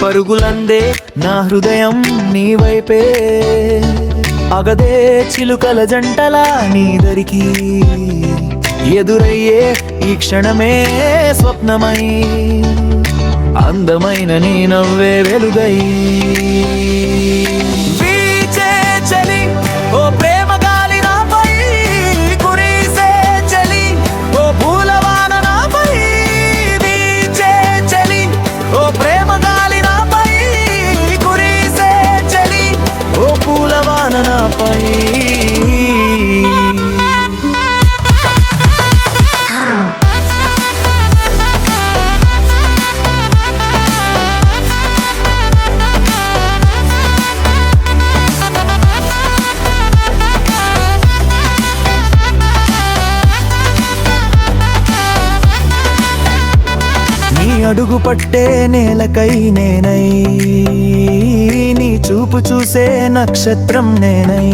పరుగులందే నా హృదయం నీ వైపే, అగదే చిలుకల జంటలా నీ దరికి, ఎదురయ్యే ఈ క్షణమే స్వప్నమై, అందమైన నీ నవ్వే వెలుగై. వీచే చలి ఓ ప్రేమ గాలి నాపై, కురిసే చలి ఓ పూలవాన నాపై. వీచే చలి ఓ ప్రేమ గాలి నాపై, కురిసే చలి ఓ పూలవాన నాపై. అడుగు పట్టే నేలకై నేనై, నీ చూపు చూసే నక్షత్రం నేనై,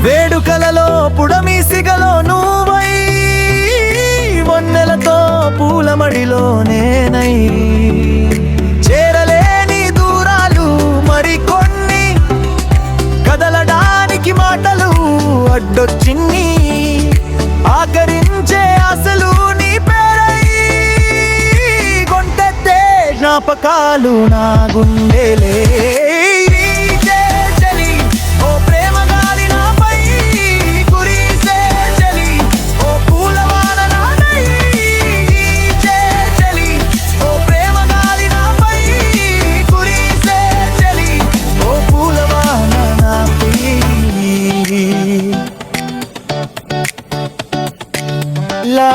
వేడుకలలో పుడమిసిగలో నువ్వై, వన్నెలతో పూలమడిలో నేనై. చేరలేని దూరాలు మరికొన్ని, కదలడానికి మాటలు అడ్డొచ్చిన్ని, ఆకరించే ఆశలు నీ పేరై, జ్ఞాపకాలు నా గుండెలే. చలి ఓ ప్రేమ గాలి నాపై, కురిసే చలి ఓ పూలవాన నాపై. చలి ఓ ప్రేమ గాలి నాపై, కురిసే చలి ఓ పూలవాన నాపై. లా